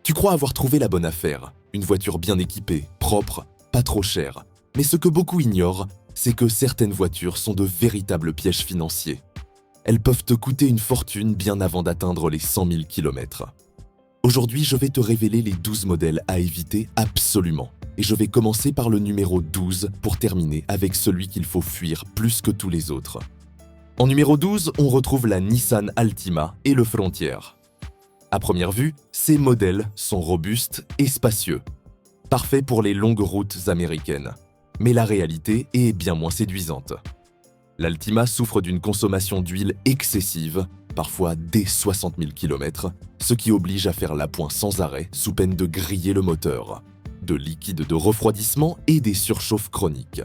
Tu crois avoir trouvé la bonne affaire, une voiture bien équipée, propre, pas trop chère. Mais ce que beaucoup ignorent, c'est que certaines voitures sont de véritables pièges financiers. Elles peuvent te coûter une fortune bien avant d'atteindre les 100 000 km. Aujourd'hui, je vais te révéler les 12 modèles à éviter absolument. Et je vais commencer par le numéro 12 pour terminer avec celui qu'il faut fuir plus que tous les autres. En numéro 12, on retrouve la Nissan Altima et le Frontier. À première vue, ces modèles sont robustes et spacieux, parfaits pour les longues routes américaines. Mais la réalité est bien moins séduisante. L'Altima souffre d'une consommation d'huile excessive, parfois dès 60 000 km, ce qui oblige à faire l'appoint sans arrêt sous peine de griller le moteur, de liquide de refroidissement et des surchauffes chroniques.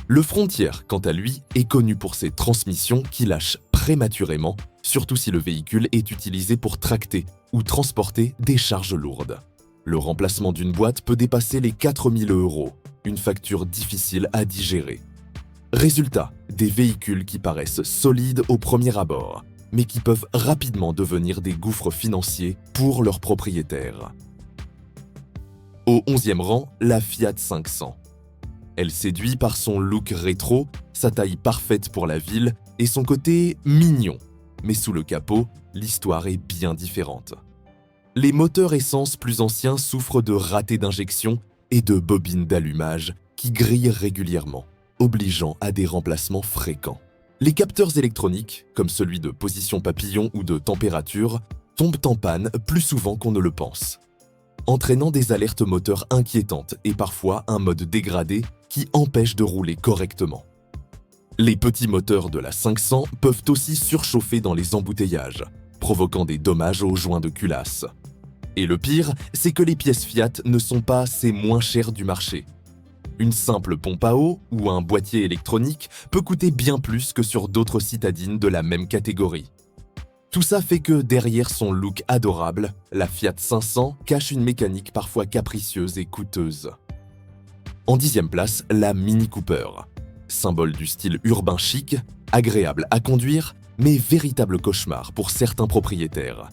Le Frontier, quant à lui, est connu pour ses transmissions qui lâchent prématurément, surtout si le véhicule est utilisé pour tracter ou transporter des charges lourdes. Le remplacement d'une boîte peut dépasser les 4 000 €, une facture difficile à digérer. Résultat, des véhicules qui paraissent solides au premier abord, mais qui peuvent rapidement devenir des gouffres financiers pour leurs propriétaires. Au 11e rang, la Fiat 500. Elle séduit par son look rétro, sa taille parfaite pour la ville et son côté mignon. Mais sous le capot, l'histoire est bien différente. Les moteurs essence plus anciens souffrent de ratés d'injection et de bobines d'allumage qui grillent régulièrement, obligeant à des remplacements fréquents. Les capteurs électroniques, comme celui de position papillon ou de température, tombent en panne plus souvent qu'on ne le pense, entraînant des alertes moteurs inquiétantes et parfois un mode dégradé qui empêche de rouler correctement. Les petits moteurs de la 500 peuvent aussi surchauffer dans les embouteillages, provoquant des dommages aux joints de culasse. Et le pire, c'est que les pièces Fiat ne sont pas ces moins chères du marché. Une simple pompe à eau ou un boîtier électronique peut coûter bien plus que sur d'autres citadines de la même catégorie. Tout ça fait que derrière son look adorable, la Fiat 500 cache une mécanique parfois capricieuse et coûteuse. En 10e place, la Mini Cooper. Symbole du style urbain chic, agréable à conduire, mais véritable cauchemar pour certains propriétaires.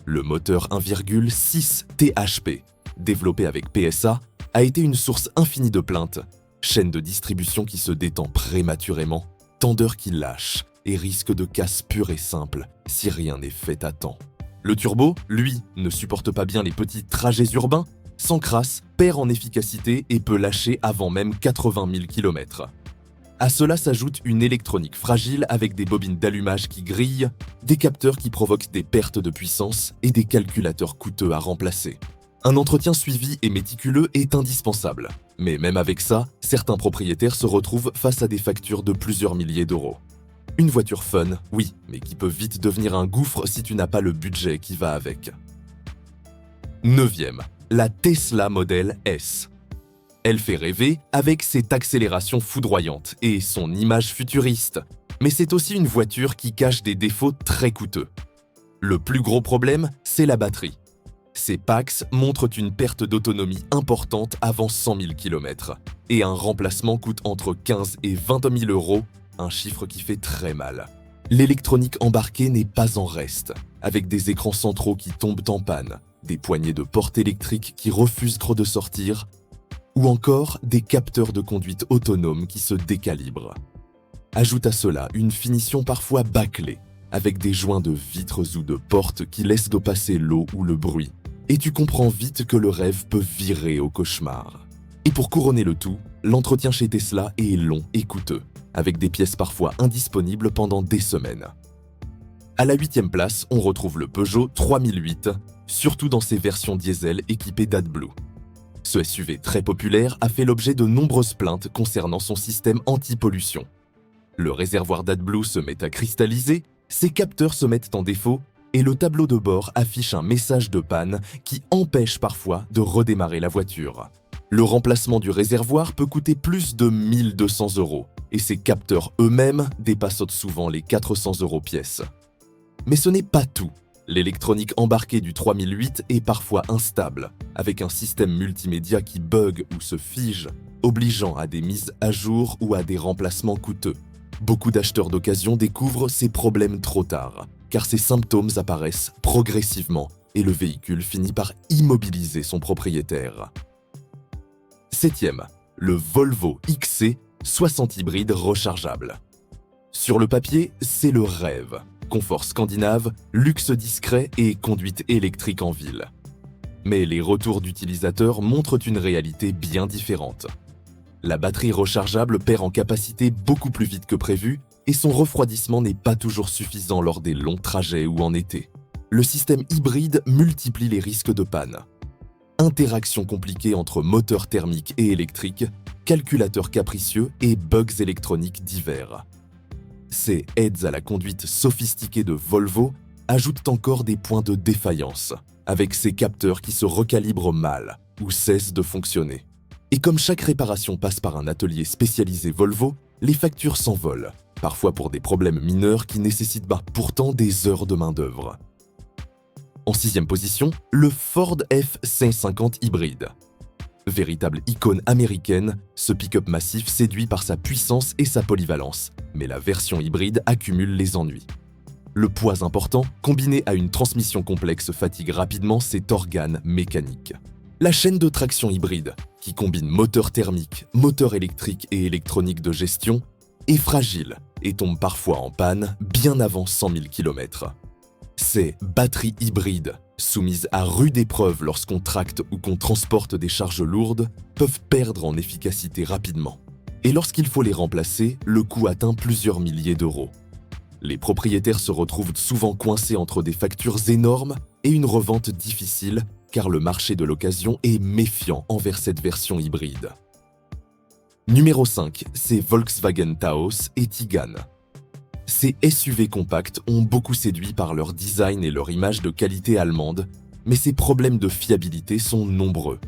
Le moteur 1,6 THP, développé avec PSA, a été une source infinie de plaintes, chaîne de distribution qui se détend prématurément, tendeur qui lâche et risque de casse pure et simple si rien n'est fait à temps. Le turbo, lui, ne supporte pas bien les petits trajets urbains, s'encrasse, perd en efficacité et peut lâcher avant même 80 000 km. À cela s'ajoute une électronique fragile avec des bobines d'allumage qui grillent, des capteurs qui provoquent des pertes de puissance et des calculateurs coûteux à remplacer. Un entretien suivi et méticuleux est indispensable, mais même avec ça, certains propriétaires se retrouvent face à des factures de plusieurs milliers d'euros. Une voiture fun, oui, mais qui peut vite devenir un gouffre si tu n'as pas le budget qui va avec. 9e, la Tesla Model S. Elle fait rêver avec cette accélération foudroyante et son image futuriste, mais c'est aussi une voiture qui cache des défauts très coûteux. Le plus gros problème, c'est la batterie. Ces packs montrent une perte d'autonomie importante avant 100 000 km, et un remplacement coûte entre 15 et 20 000 €, un chiffre qui fait très mal. L'électronique embarquée n'est pas en reste, avec des écrans centraux qui tombent en panne, des poignées de porte électriques qui refusent de sortir, ou encore des capteurs de conduite autonomes qui se décalibrent. Ajoute à cela une finition parfois bâclée, avec des joints de vitres ou de portes qui laissent de passer l'eau ou le bruit, et tu comprends vite que le rêve peut virer au cauchemar. Et pour couronner le tout, l'entretien chez Tesla est long et coûteux, avec des pièces parfois indisponibles pendant des semaines. À la 8e place, on retrouve le Peugeot 3008, surtout dans ses versions diesel équipées d'AdBlue. Ce SUV très populaire a fait l'objet de nombreuses plaintes concernant son système anti-pollution. Le réservoir d'AdBlue se met à cristalliser, ses capteurs se mettent en défaut et le tableau de bord affiche un message de panne qui empêche parfois de redémarrer la voiture. Le remplacement du réservoir peut coûter plus de 1 200 € et ses capteurs eux-mêmes dépassent souvent les 400 € pièce. Mais ce n'est pas tout. L'électronique embarquée du 3008 est parfois instable, avec un système multimédia qui bug ou se fige, obligeant à des mises à jour ou à des remplacements coûteux. Beaucoup d'acheteurs d'occasion découvrent ces problèmes trop tard, car ces symptômes apparaissent progressivement et le véhicule finit par immobiliser son propriétaire. 7e, le Volvo XC60 hybride rechargeable. Sur le papier, c'est le rêve. Confort scandinave, luxe discret et conduite électrique en ville. Mais les retours d'utilisateurs montrent une réalité bien différente. La batterie rechargeable perd en capacité beaucoup plus vite que prévu et son refroidissement n'est pas toujours suffisant lors des longs trajets ou en été. Le système hybride multiplie les risques de panne. Interactions compliquées entre moteur thermique et électrique, calculateurs capricieux et bugs électroniques divers. Ces aides à la conduite sophistiquée de Volvo ajoutent encore des points de défaillance, avec ces capteurs qui se recalibrent mal ou cessent de fonctionner. Et comme chaque réparation passe par un atelier spécialisé Volvo, les factures s'envolent, parfois pour des problèmes mineurs qui nécessitent pourtant des heures de main-d'œuvre. En 6e position, le Ford F-150 hybride. Véritable icône américaine, ce pick-up massif séduit par sa puissance et sa polyvalence, mais la version hybride accumule les ennuis. Le poids important, combiné à une transmission complexe, fatigue rapidement cet organe mécanique. La chaîne de traction hybride, qui combine moteur thermique, moteur électrique et électronique de gestion, est fragile et tombe parfois en panne bien avant 100 000 km. Ces batteries hybrides, soumises à rude épreuve lorsqu'on tracte ou qu'on transporte des charges lourdes, peuvent perdre en efficacité rapidement. Et lorsqu'il faut les remplacer, le coût atteint plusieurs milliers d'euros. Les propriétaires se retrouvent souvent coincés entre des factures énormes et une revente difficile, car le marché de l'occasion est méfiant envers cette version hybride. Numéro 5, c'est Volkswagen Taos et Tiguan. Ces SUV compacts ont beaucoup séduit par leur design et leur image de qualité allemande, mais ces problèmes de fiabilité sont nombreux.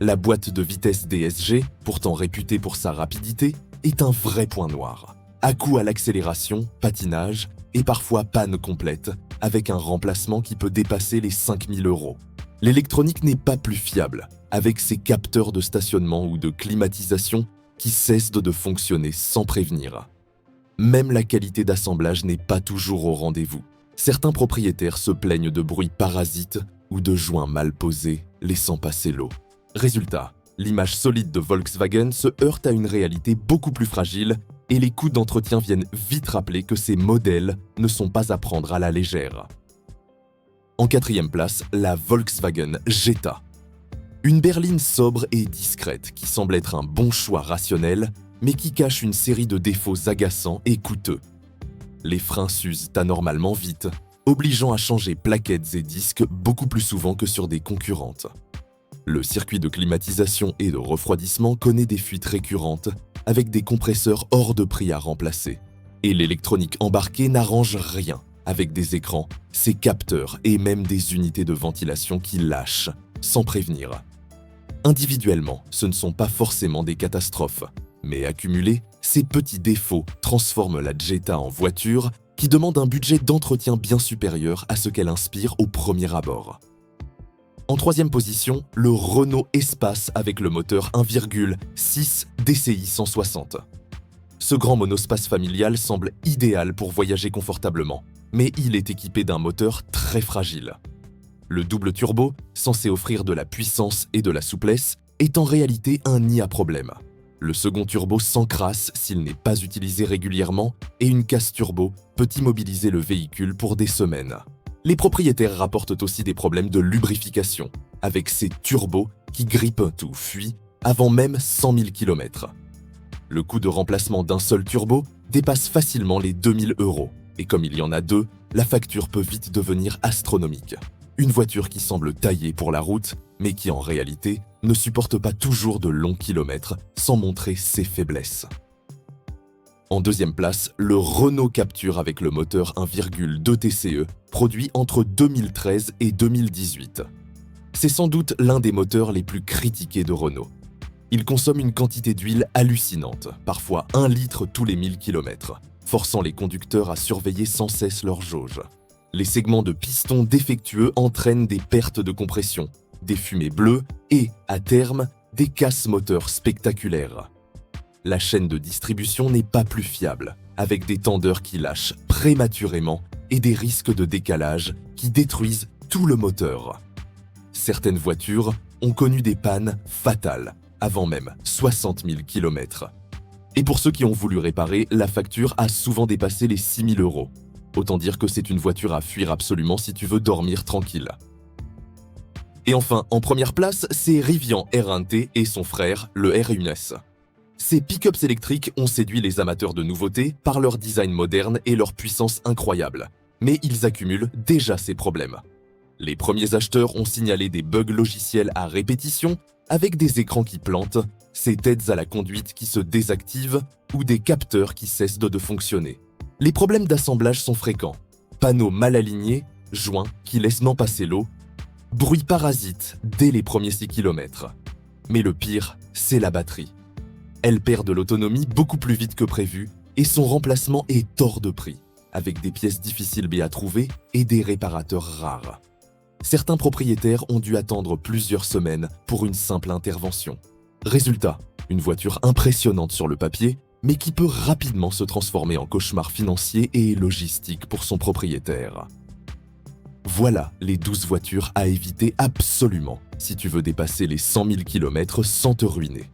La boîte de vitesse DSG, pourtant réputée pour sa rapidité, est un vrai point noir. À-coups à l'accélération, patinage et parfois panne complète, avec un remplacement qui peut dépasser les 5 000 €. L'électronique n'est pas plus fiable, avec ses capteurs de stationnement ou de climatisation qui cessent de fonctionner sans prévenir. Même la qualité d'assemblage n'est pas toujours au rendez-vous. Certains propriétaires se plaignent de bruits parasites ou de joints mal posés, laissant passer l'eau. Résultat, l'image solide de Volkswagen se heurte à une réalité beaucoup plus fragile et les coûts d'entretien viennent vite rappeler que ces modèles ne sont pas à prendre à la légère. En 4e place, la Volkswagen Jetta. Une berline sobre et discrète qui semble être un bon choix rationnel, mais qui cache une série de défauts agaçants et coûteux. Les freins s'usent anormalement vite, obligeant à changer plaquettes et disques beaucoup plus souvent que sur des concurrentes. Le circuit de climatisation et de refroidissement connaît des fuites récurrentes, avec des compresseurs hors de prix à remplacer. Et l'électronique embarquée n'arrange rien, avec des écrans, ses capteurs et même des unités de ventilation qui lâchent, sans prévenir. Individuellement, ce ne sont pas forcément des catastrophes, mais accumulés, ces petits défauts transforment la Jetta en voiture qui demande un budget d'entretien bien supérieur à ce qu'elle inspire au premier abord. En 3e position, le Renault Espace avec le moteur 1,6 DCI 160. Ce grand monospace familial semble idéal pour voyager confortablement, mais il est équipé d'un moteur très fragile. Le double turbo, censé offrir de la puissance et de la souplesse, est en réalité un nid à problème. Le second turbo s'encrasse s'il n'est pas utilisé régulièrement et une casse turbo peut immobiliser le véhicule pour des semaines. Les propriétaires rapportent aussi des problèmes de lubrification, avec ces turbos qui grippent ou fuient avant même 100 000 km. Le coût de remplacement d'un seul turbo dépasse facilement les 2 000 €, et comme il y en a deux, la facture peut vite devenir astronomique. Une voiture qui semble taillée pour la route, mais qui en réalité ne supporte pas toujours de longs kilomètres sans montrer ses faiblesses. En 2e place, le Renault Captur avec le moteur 1,2 TCE, produit entre 2013 et 2018. C'est sans doute l'un des moteurs les plus critiqués de Renault. Il consomme une quantité d'huile hallucinante, parfois 1 litre tous les 1000 km, forçant les conducteurs à surveiller sans cesse leur jauge. Les segments de piston défectueux entraînent des pertes de compression, des fumées bleues et, à terme, des casses moteurs spectaculaires. La chaîne de distribution n'est pas plus fiable, avec des tendeurs qui lâchent prématurément et des risques de décalage qui détruisent tout le moteur. Certaines voitures ont connu des pannes fatales, avant même 60 000 km. Et pour ceux qui ont voulu réparer, la facture a souvent dépassé les 6 000 €. Autant dire que c'est une voiture à fuir absolument si tu veux dormir tranquille. Et enfin, en première place, c'est Rivian R1T et son frère, le R1S. Ces pick-ups électriques ont séduit les amateurs de nouveautés par leur design moderne et leur puissance incroyable. Mais ils accumulent déjà ces problèmes. Les premiers acheteurs ont signalé des bugs logiciels à répétition, avec des écrans qui plantent, ces têtes à la conduite qui se désactivent ou des capteurs qui cessent de fonctionner. Les problèmes d'assemblage sont fréquents. Panneaux mal alignés, joints qui laissent non passer l'eau, bruit parasite dès les premiers 6 km. Mais le pire, c'est la batterie. Elle perd de l'autonomie beaucoup plus vite que prévu et son remplacement est hors de prix, avec des pièces difficiles à trouver et des réparateurs rares. Certains propriétaires ont dû attendre plusieurs semaines pour une simple intervention. Résultat, une voiture impressionnante sur le papier, mais qui peut rapidement se transformer en cauchemar financier et logistique pour son propriétaire. Voilà les 12 voitures à éviter absolument si tu veux dépasser les 100 000 km sans te ruiner.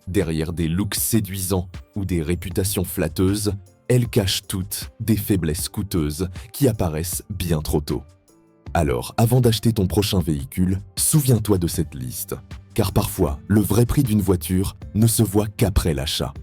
Derrière des looks séduisants ou des réputations flatteuses, elles cachent toutes des faiblesses coûteuses qui apparaissent bien trop tôt. Alors, avant d'acheter ton prochain véhicule, souviens-toi de cette liste, car parfois, le vrai prix d'une voiture ne se voit qu'après l'achat.